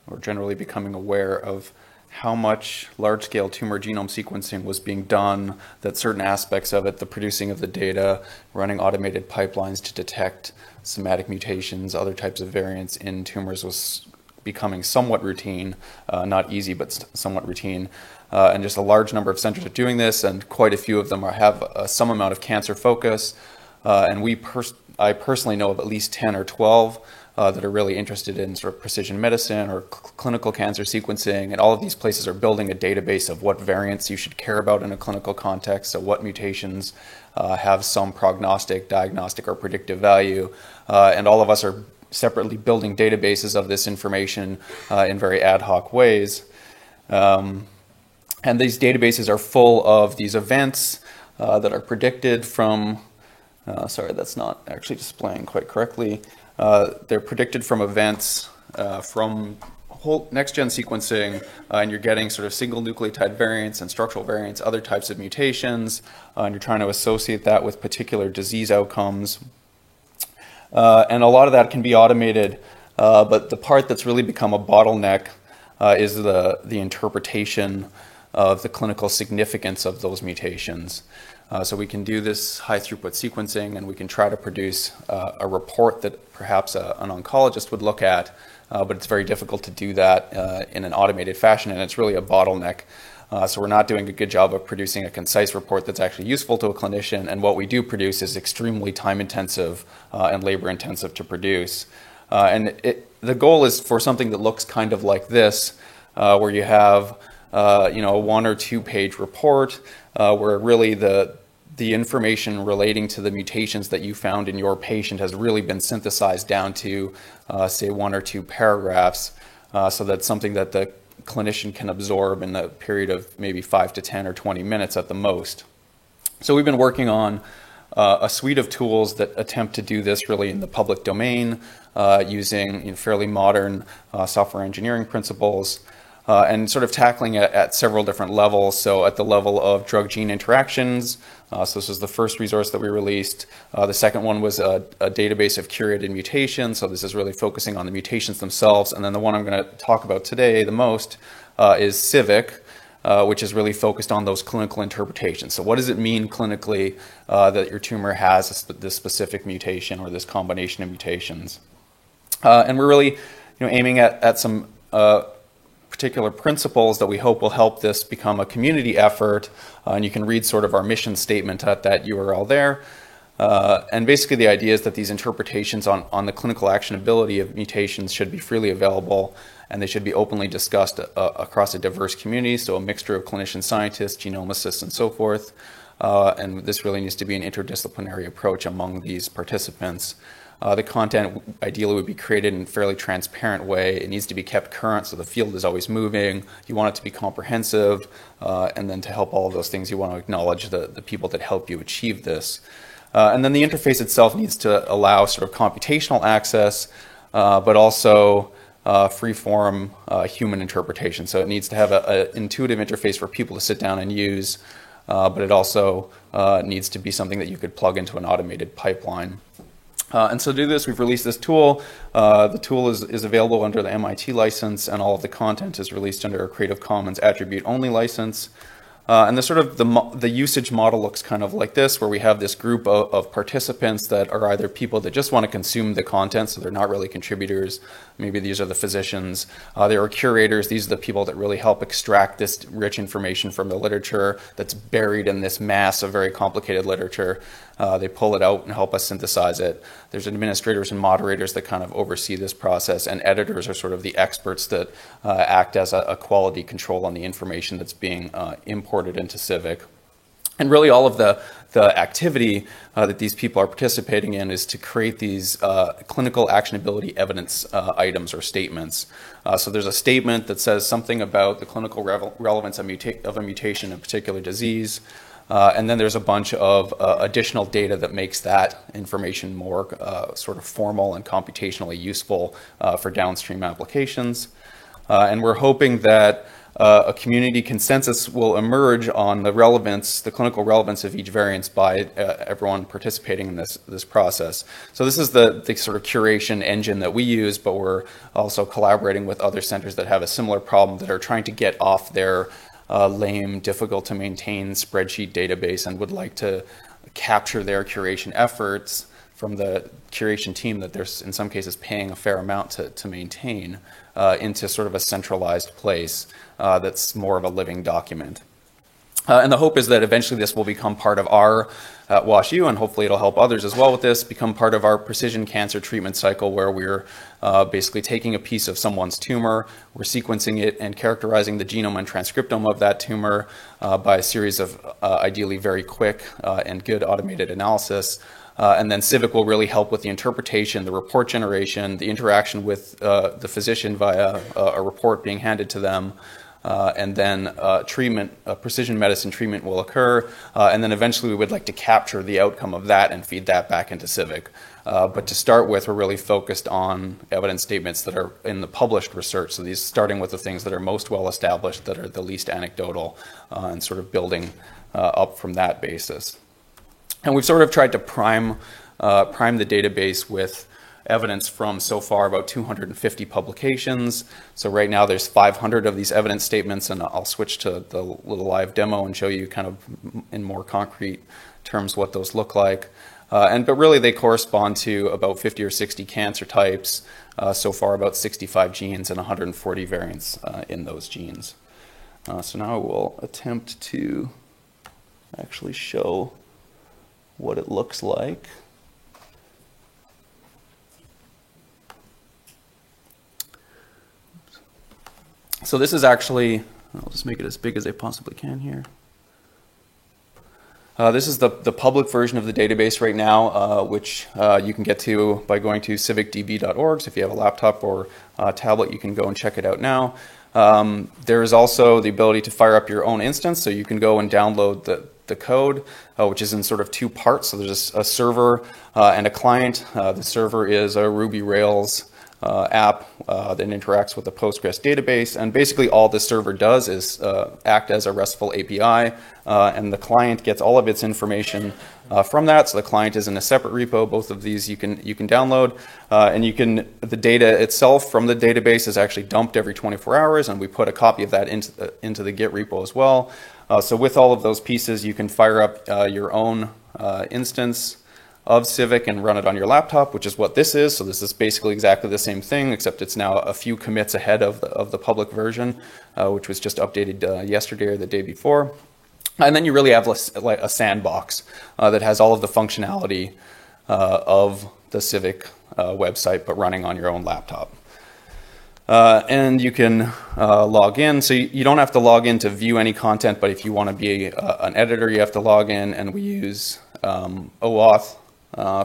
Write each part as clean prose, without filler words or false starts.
We're generally becoming aware of how much large-scale tumor genome sequencing was being done, that certain aspects of it, the producing of the data, running automated pipelines to detect somatic mutations, other types of variants in tumors was becoming somewhat routine, not easy, but somewhat routine. And just a large number of centers are doing this, and quite a few of them have some amount of cancer focus. And I personally know of at least 10 or 12 that are really interested in sort of precision medicine or clinical cancer sequencing, and all of these places are building a database of what variants you should care about in a clinical context, so what mutations have some prognostic, diagnostic, or predictive value, and all of us are separately building databases of this information in very ad hoc ways. And these databases are full of these events that are predicted from, sorry, that's not actually displaying quite correctly. They're predicted from events from whole next-gen sequencing, and you're getting sort of single nucleotide variants and structural variants, other types of mutations, and you're trying to associate that with particular disease outcomes. And a lot of that can be automated, but the part that's really become a bottleneck is the interpretation of the clinical significance of those mutations. So we can do this high throughput sequencing, and we can try to produce a report that perhaps an oncologist would look at, but it's very difficult to do that in an automated fashion, and it's really a bottleneck. So we're not doing a good job of producing a concise report that's actually useful to a clinician, and what we do produce is extremely time intensive and labor intensive to produce. The goal is for something that looks kind of like this, where you have a 1 or 2 page report where really the information relating to the mutations that you found in your patient has really been synthesized down to, say, 1 or 2 paragraphs, so that's something that the clinician can absorb in a period of maybe 5 to 10 or 20 minutes at the most. So we've been working on a suite of tools that attempt to do this really in the public domain, using fairly modern software engineering principles, and sort of tackling it at several different levels. So at the level of drug-gene interactions, so this is the first resource that we released. The second one was a database of curated mutations, so this is really focusing on the mutations themselves. And then the one I'm going to talk about today the most is CIVIC, which is really focused on those clinical interpretations. So what does it mean clinically that your tumor has this specific mutation or this combination of mutations? And we're really aiming at some particular principles that we hope will help this become a community effort, and you can read sort of our mission statement at that URL there. And basically the idea is that these interpretations on the clinical actionability of mutations should be freely available, and they should be openly discussed across a diverse community, so a mixture of clinician scientists, genomicists, and so forth. And this really needs to be an interdisciplinary approach among these participants. The content ideally would be created in a fairly transparent way. It needs to be kept current, so the field is always moving. You want it to be comprehensive, and then to help all of those things, you want to acknowledge the people that help you achieve this. And then the interface itself needs to allow sort of computational access, but also free-form human interpretation. So it needs to have an intuitive interface for people to sit down and use, but it also needs to be something that you could plug into an automated pipeline. And so to do this, we've released this tool. The tool is available under the MIT license, and all of the content is released under a Creative Commons attribute-only license. And the usage model looks kind of like this, where we have this group of participants that are either people that just want to consume the content, so they're not really contributors. Maybe these are the physicians. There are curators. These are the people that really help extract this rich information from the literature that's buried in this mass of very complicated literature. They pull it out and help us synthesize it. There's administrators and moderators that kind of oversee this process, and editors are sort of the experts that act as a quality control on the information that's being imported into CIVIC. And really all of the activity that these people are participating in is to create these clinical actionability evidence items or statements. So there's a statement that says something about the clinical relevance of a mutation in a particular disease. And then there's a bunch of additional data that makes that information more sort of formal and computationally useful for downstream applications. And we're hoping that a community consensus will emerge on the relevance, the clinical relevance of each variance by everyone participating in this process. So this is the sort of curation engine that we use, but we're also collaborating with other centers that have a similar problem, that are trying to get off their lame, difficult to maintain spreadsheet database and would like to capture their curation efforts from the curation team that they're in some cases paying a fair amount to maintain into sort of a centralized place that's more of a living document. And the hope is that eventually this will become part of our, at WashU, and hopefully it'll help others as well with this, become part of our precision cancer treatment cycle, where we're basically taking a piece of someone's tumor, we're sequencing it and characterizing the genome and transcriptome of that tumor by a series of ideally very quick and good automated analysis. And then Civic will really help with the interpretation, the report generation, the interaction with the physician via a report being handed to them, and then treatment, precision medicine treatment will occur, and then eventually we would like to capture the outcome of that and feed that back into Civic. But to start with, we're really focused on evidence statements that are in the published research, so these starting with the things that are most well established, that are the least anecdotal, and sort of building up from that basis. And we've sort of tried to prime the database with evidence from so far about 250 publications. So right now there's 500 of these evidence statements, and I'll switch to the little live demo and show you kind of in more concrete terms what those look like. But really they correspond to about 50 or 60 cancer types, so far about 65 genes and 140 variants in those genes. So now I will attempt to actually show what it looks like. So this is actually, I'll just make it as big as I possibly can here. This is the public version of the database right now, which you can get to by going to civicdb.org. So if you have a laptop or tablet, you can go and check it out now. There is also the ability to fire up your own instance, so you can go and download the code, which is in sort of two parts. So there's a server and a client. The server is a Ruby Rails app that interacts with the Postgres database, and basically all the server does is act as a RESTful API, and the client gets all of its information from that. So the client is in a separate repo. Both of these you can download, and the data itself from the database is actually dumped every 24 hours, and we put a copy of that into the Git repo as well. So with all of those pieces, you can fire up your own instance of Civic and run it on your laptop, which is what this is. So this is basically exactly the same thing, except it's now a few commits ahead of the public version, which was just updated yesterday or the day before. And then you really have like a sandbox that has all of the functionality of the Civic website, but running on your own laptop. And you can log in. So you don't have to log in to view any content, but if you want to be an editor, you have to log in, and we use OAuth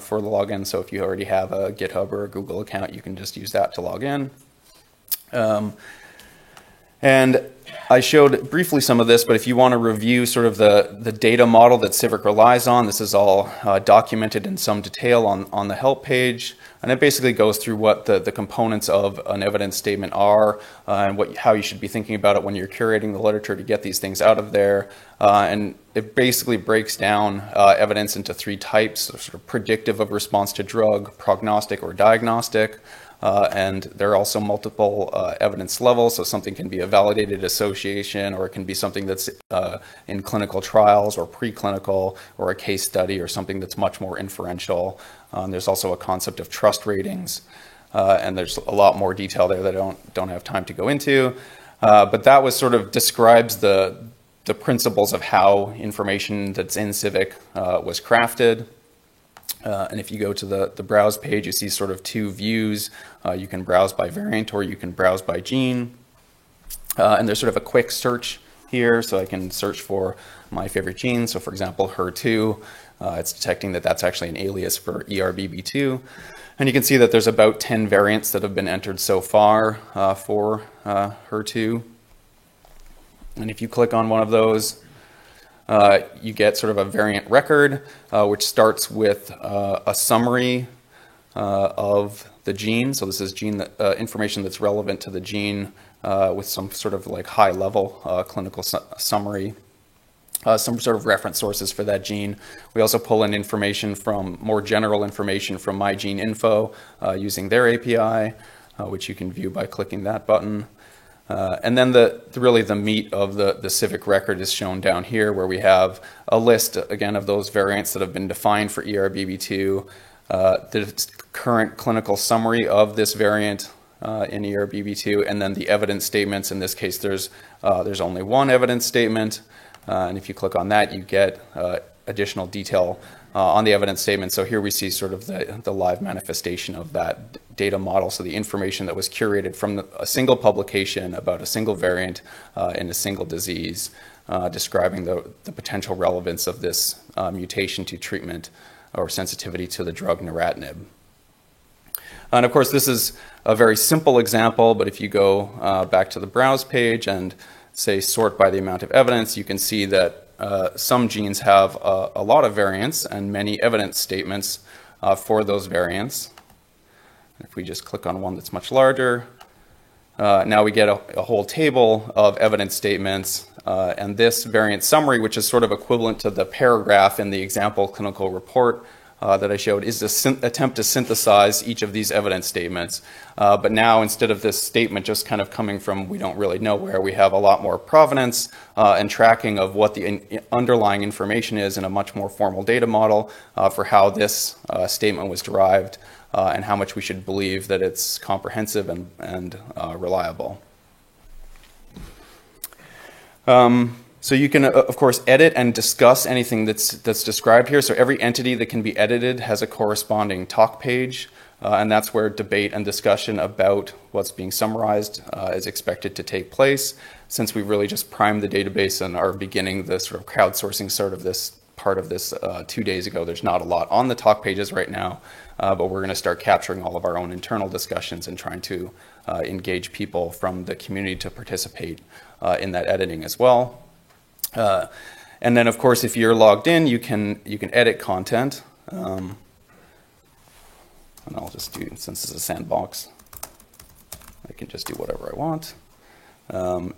for the login. So if you already have a GitHub or a Google account, you can just use that to log in. And I showed briefly some of this, but if you want to review sort of the data model that Civic relies on, this is all documented in some detail on the help page. And it basically goes through what the components of an evidence statement are, and how you should be thinking about it when you're curating the literature to get these things out of there. And it basically breaks down evidence into three types: sort of predictive of response to drug, prognostic, or diagnostic. And there are also multiple evidence levels, so something can be a validated association, or it can be something that's in clinical trials or preclinical, or a case study, or something that's much more inferential. There's also a concept of trust ratings, and there's a lot more detail there that I don't have time to go into. But that was sort of describes the principles of how information that's in Civic was crafted. And if you go to the browse page, you see sort of two views. You can browse by variant, or you can browse by gene. And there's sort of a quick search here, so I can search for my favorite gene. So for example, HER2, it's detecting that that's actually an alias for ERBB2. And you can see that there's about 10 variants that have been entered so far for HER2. And if you click on one of those, you get sort of a variant record, which starts with a summary of the gene. So this is gene information that's relevant to the gene with some sort of like high-level clinical summary. Some sort of reference sources for that gene. We also pull in information from more general information from MyGeneInfo using their API, which you can view by clicking that button. And then really the meat of the CIVIC record is shown down here, where we have a list, again, of those variants that have been defined for ERBB2, the current clinical summary of this variant in ERBB2, and then the evidence statements. In this case, there's only one evidence statement. And if you click on that, you get additional detail on the evidence statement. So here we see sort of the live manifestation of that data model. So the information that was curated from a single publication about a single variant in a single disease, describing the potential relevance of this mutation to treatment or sensitivity to the drug neratinib. And of course, this is a very simple example, but if you go back to the browse page and say sort by the amount of evidence, you can see that some genes have a lot of variants and many evidence statements for those variants. If we just click on one that's much larger, now we get a whole table of evidence statements, and this variant summary, which is sort of equivalent to the paragraph in the example clinical report that I showed, is an attempt to synthesize each of these evidence statements. But now, instead of this statement just kind of coming from we don't really know where, we have a lot more provenance and tracking of what the underlying information is in a much more formal data model for how this statement was derived and how much we should believe that it's comprehensive and reliable. So you can, of course, edit and discuss anything that's described here. So every entity that can be edited has a corresponding talk page, and that's where debate and discussion about what's being summarized is expected to take place. Since we've really just primed the database and are beginning the sort of crowdsourcing sort of this part of this 2 days ago, there's not a lot on the talk pages right now, but we're going to start capturing all of our own internal discussions and trying to engage people from the community to participate in that editing as well. And then, of course, if you're logged in, you can edit content. And I'll just do, since it's a sandbox, I can just do whatever I want.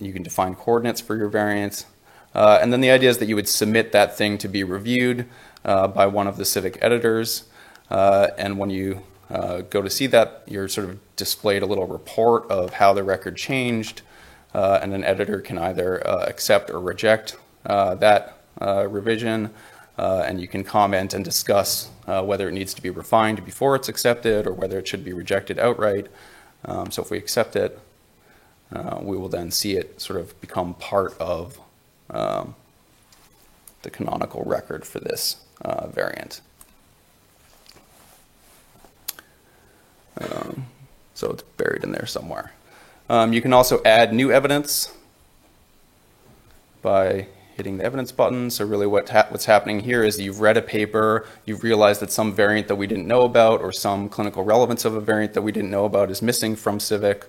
You can define coordinates for your variants. And then the idea is that you would submit that thing to be reviewed by one of the CIVIC editors. And when you go to see that, you're sort of displayed a little report of how the record changed. And an editor can either accept or reject that revision, and you can comment and discuss whether it needs to be refined before it's accepted or whether it should be rejected outright. So if we accept it, we will then see it sort of become part of the canonical record for this variant. So it's buried in there somewhere. You can also add new evidence by hitting the evidence button. So really what's happening here is you've read a paper, you've realized that some variant that we didn't know about or some clinical relevance of a variant that we didn't know about is missing from CIVIC.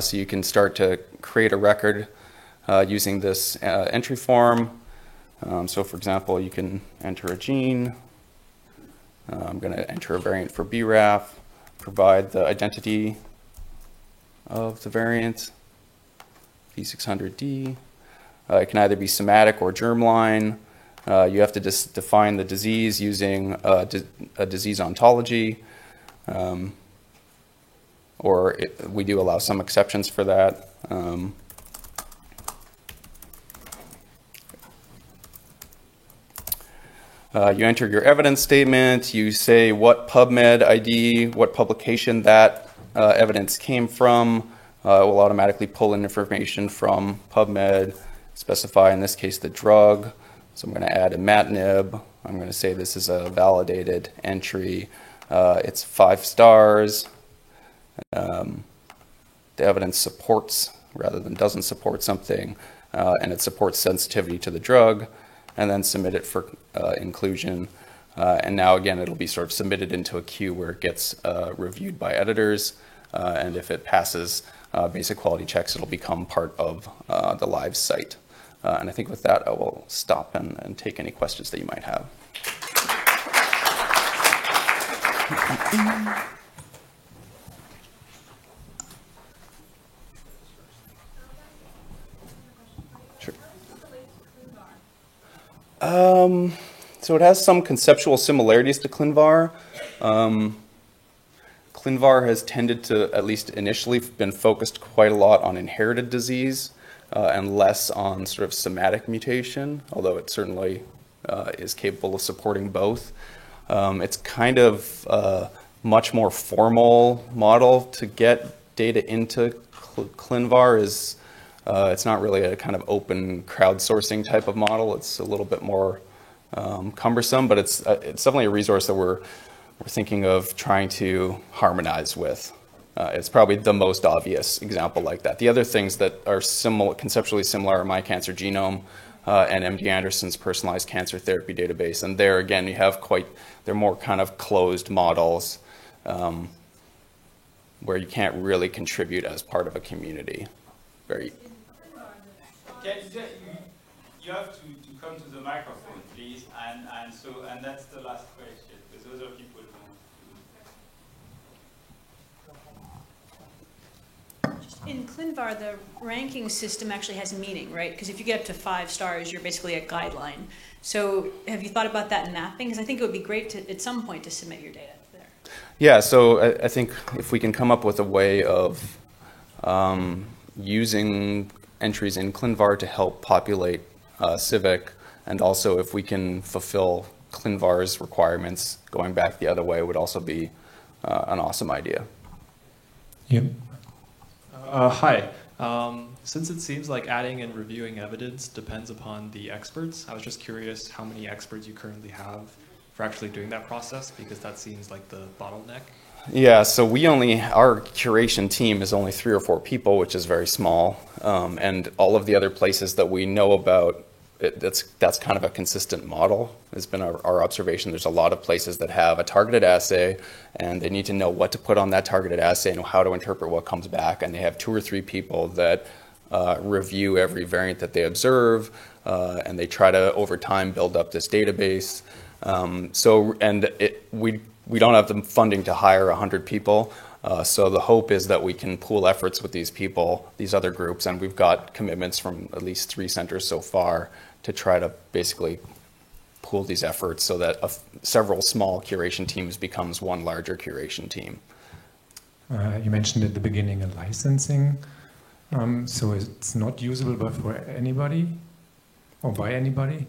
So you can start to create a record using this entry form. So for example, you can enter a gene. I'm going to enter a variant for BRAF, provide the identity of the variant, V600D. It can either be somatic or germline. You have to define the disease using a disease ontology, we do allow some exceptions for that. You enter your evidence statement, you say what PubMed ID, what publication that evidence came from. It will automatically pull in information from PubMed, specify in this case the drug. So I'm going to add imatinib. I'm going to say this is a validated entry. It's 5 stars. The evidence supports rather than doesn't support something, and it supports sensitivity to the drug, and then submit it for inclusion. And now again, it'll be sort of submitted into a queue where it gets reviewed by editors, and if it passes basic quality checks, it'll become part of the live site. And I think with that, I will stop and take any questions that you might have. So it has some conceptual similarities to ClinVar. ClinVar has tended to, at least initially, been focused quite a lot on inherited disease and less on sort of somatic mutation, although it certainly is capable of supporting both. It's kind of a much more formal model to get data into ClinVar. It's not really a kind of open crowdsourcing type of model. It's a little bit more cumbersome, but it's definitely a resource that we're thinking of trying to harmonize with. It's probably the most obvious example like that. The other things that are conceptually similar are My Cancer Genome and MD Anderson's Personalized Cancer Therapy Database. And there again, you have they're more kind of closed models where you can't really contribute as part of a community. You have to come to the microphone, please, and that's the last question, because other people want to. In ClinVar, the ranking system actually has meaning, right? Because if you get up to 5 stars, you're basically a guideline. So have you thought about that mapping? Because I think it would be great to, at some point, to submit your data there. Yeah, so I think if we can come up with a way of using entries in ClinVar to help populate Civic, and also if we can fulfill ClinVar's requirements going back the other way, would also be an awesome idea. Yep. Hi. Since it seems like adding and reviewing evidence depends upon the experts, I was just curious how many experts you currently have for actually doing that process, because that seems like the bottleneck. Yeah, so our curation team is only 3 or 4 people, which is very small, and all of the other places that we know about, that's kind of a consistent model. It's been our observation. There's a lot of places that have a targeted assay, and they need to know what to put on that targeted assay and how to interpret what comes back, and they have 2 or 3 people that review every variant that they observe, and they try to, over time, build up this database. We don't have the funding to hire 100 people, so the hope is that we can pool efforts with these people, these other groups, and we've got commitments from at least 3 centers so far to try to basically pool these efforts so that several small curation teams becomes one larger curation team. You mentioned at the beginning a licensing, so it's not usable for anybody or by anybody?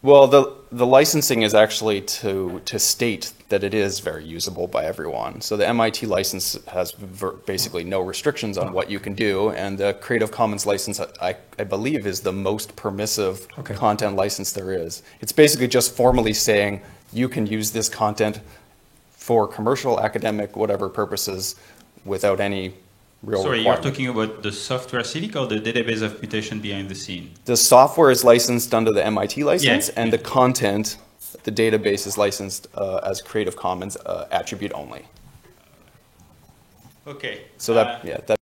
Well, the licensing is actually to state that it is very usable by everyone. So the MIT license has basically no restrictions on what you can do, and the Creative Commons license, I believe, is the most permissive content license there is. It's basically just formally saying you can use this content for commercial, academic, whatever purposes without any real Sorry, requirement. you're talking about the software CIVIC or the database of mutation behind the scene? The software is licensed under the MIT license, Yeah. and the content, the database is licensed as Creative Commons attribute only. Okay. So that